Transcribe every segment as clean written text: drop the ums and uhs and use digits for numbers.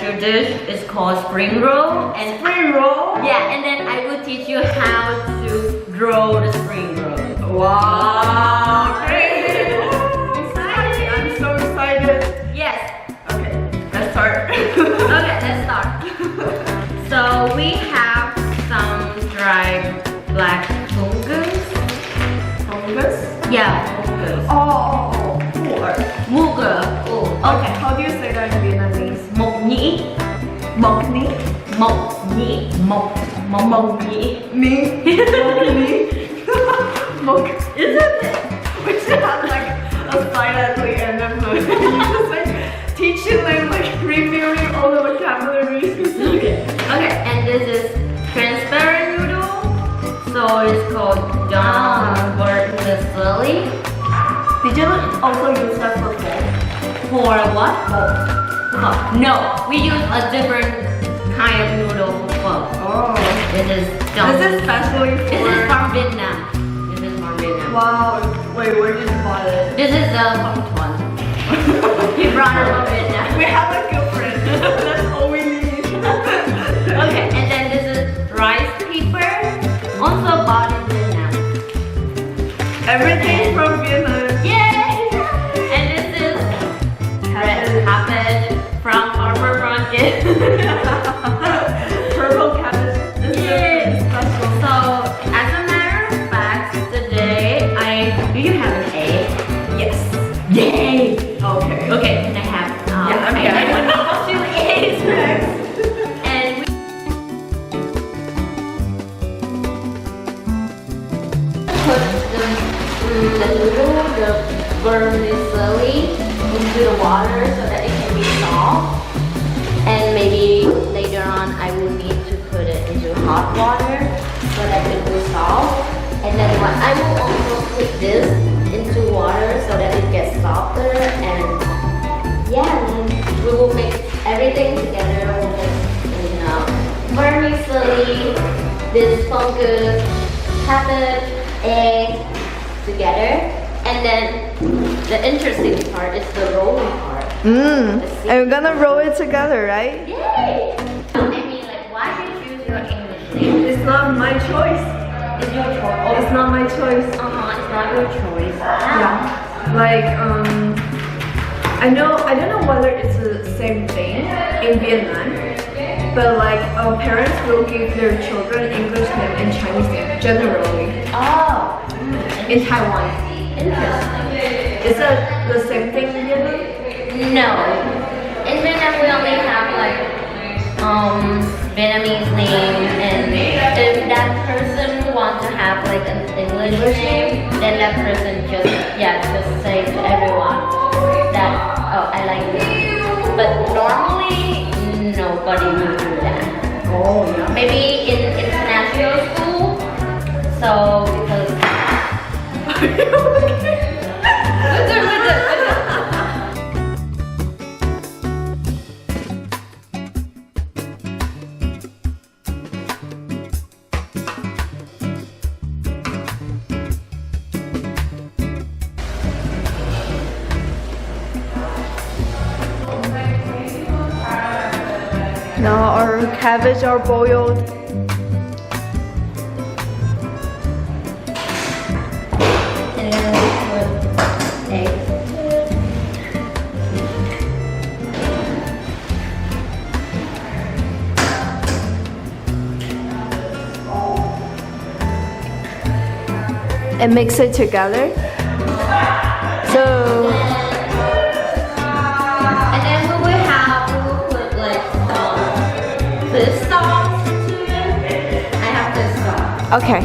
your dish is called spring roll. And Spring roll? yeah, and then I will teach you how to grow the spring roll. Wow, crazy! Excited! I'm so excited. Yes. Okay, let's start. Okay, let's start. So we have some dried black fungus. Fungus? Yeah, fungus. Oh. Muga. Okay, how do you say that in Vietnamese? Mộc nhĩ. Mộc nhĩ? Mộc nhĩ. Mộc nhĩ. Me? Mộc nhĩ? Mộc. Isn't it? We should have like a sign at the end of the you just like teaching them like reviewing all the vocabularies. Okay. Okay, and this is transparent noodle. So it's called John vermicelli. Did you also use that for bowl? For what? No, we use a different kind of noodle for pho. Oh. This is John. This is specially for... This is from Vietnam. This is from Vietnam. Wow. Wait, where did you buy it? This is the Hong Tuan. He brought it from Vietnam. We have a good friend. That's all we need. Okay, and then this is rice paper. Also bought in Vietnam. Everything from Vietnam. Yay! And this is red cabbage from farmer market. Purple cabbage. This is really special. So, as a matter of fact, today do you have an egg? Yes. Yay! Okay. Okay, can I have Yeah, okay. I want 2 eggs. And we put the noodle, the vermicelli into the water so that it can be soft. And maybe later on I will need to put it into hot water so that it will soft. And then I will also put this into water so that it gets softer. And yeah, then we will mix everything together with this vermicelli, this fungus, cabbage, egg together. And then the interesting part is the rolling part. And we're gonna roll it together, right? Yay! I mean, like, why did you choose your English name? It's not my choice. It's your choice. Oh, It's not my choice. it's not your choice. Yeah. Like, I don't know whether it's the same thing in Vietnam, but like parents will give their children English name and Chinese name generally. Oh, In Taiwan. interesting. Is that the same thing in Vietnam? No. In Vietnam, we only have like Vietnamese name, and if that person wants to have like an English name, then that person just say to everyone that, oh, I like this. But normally, nobody will do that. Oh yeah. Maybe in international school. So because Now our cabbage are boiled. and then we put eggs. And mix it together. So And then we will put like this sauce into it. I have this sauce. okay.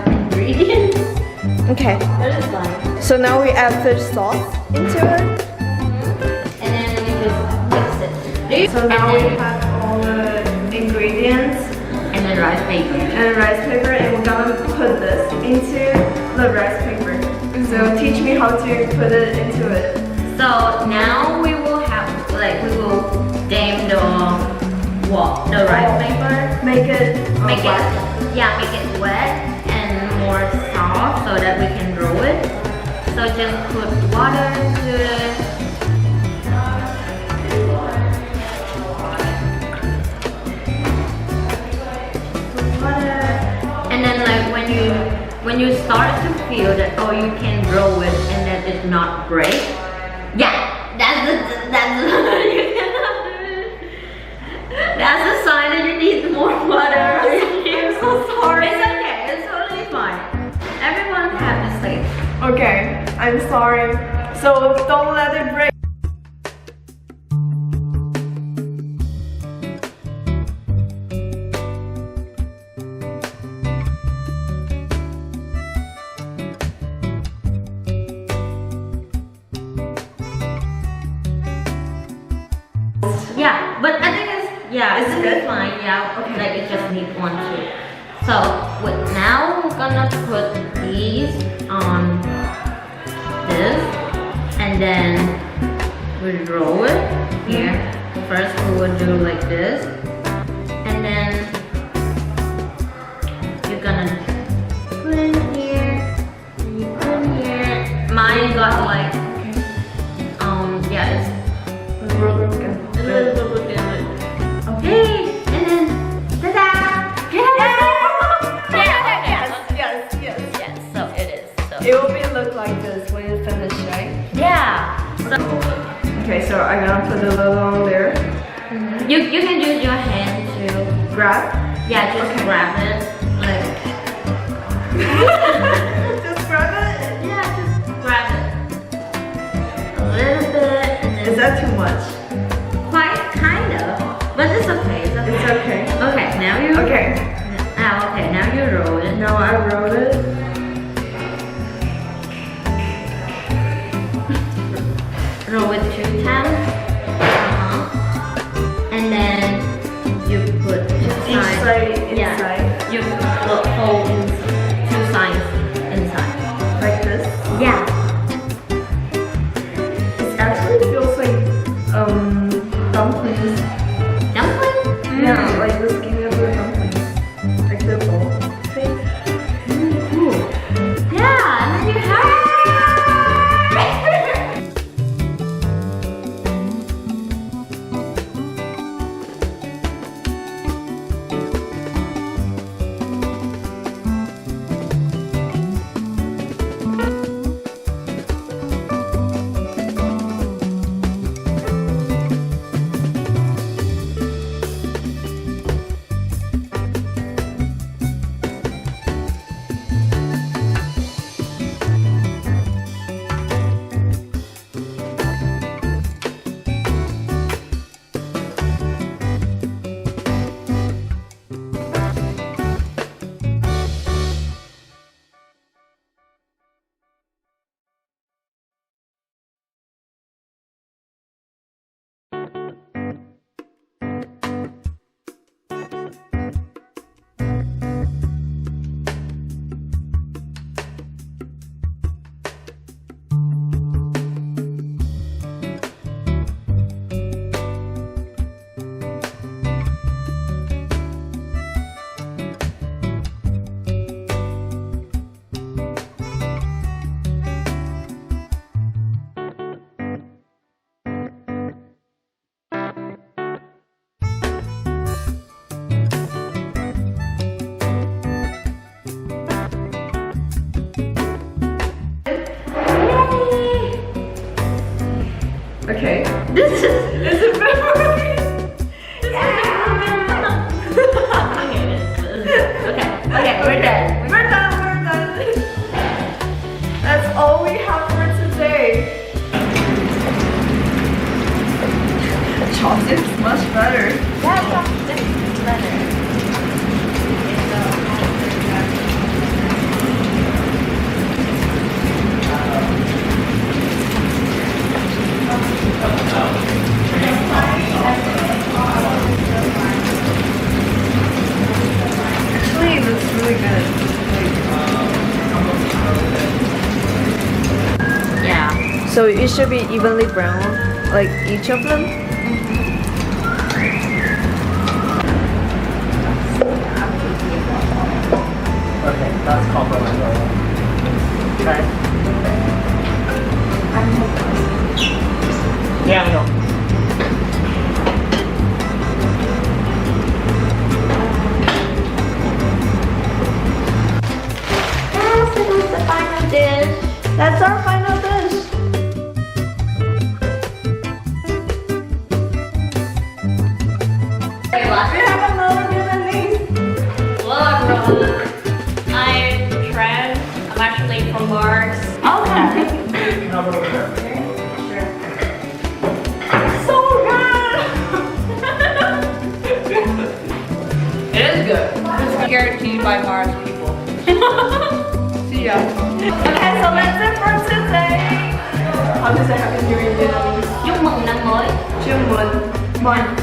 Ingredients. Okay. What is like? So now we add fish sauce into it. And then we just mix it. So now we have all the ingredients and then rice paper. and rice paper, and we're gonna put this into the rice paper. So teach me how to put it into it. So now we will have we will dam the rice paper. Make it Make wet. it wet, and more soft so that we can roll it. So just put water into it. Put water. And then like when you start to feel that oh you can roll it and that it not break. Yeah, that's you cannot do it. That's a sign that you need more water. I'm so sorry. It's okay, it's totally fine. Everyone have mistakes. Okay, I'm sorry. So don't let it break. Yeah, but I think it's good. Fine. Yeah, okay. Like it just needs one too. So now we're gonna put these on this, and then we roll it here. First we will do like this, and then you're gonna put in here, and you put in here. Mine got like yeah, it's a little bit. Okay, and then ta-da! Yes, so it is. So. It will be look like this when you finish, right? Yeah. So Okay, so I'm gonna put a little on there. you can use your hand to Grab. yeah, just grab it like Just grab it. yeah, just grab it a little bit. And then Is that too much? quite kind of, but it's okay. It's okay. It's okay. Okay, now you Okay. okay, now you roll it. Now I rolled it. Roll it 2 times. And then you put two Each sides. side Yeah. inside. You put hold 2 sides inside. Like this. Yeah. It actually feels like dumplings. Dumpling? Yeah, like the skin of the dumplings. Like the ball. See? Cool. Yeah, and then you have Okay. this is memory. okay, we're done. We're done. That's all we have for today. Chopsticks is much better. Yeah, chopsticks is better. Actually, it looks really good. Yeah. So it should be evenly brown, like each of them. Okay. That's compliment. Okay. Yeah, no. Yes, it is the final dish. That's our final dish. We have another Vietnamese. Hello everyone. I'm Trang. I'm actually from Mars. Okay. So good. It is good. It's guaranteed by Mars people. See ya. Okay, so that's it for today. How to say Happy New Year in Vietnamese? Chúc mừng năm mới. Chúc mừng. One.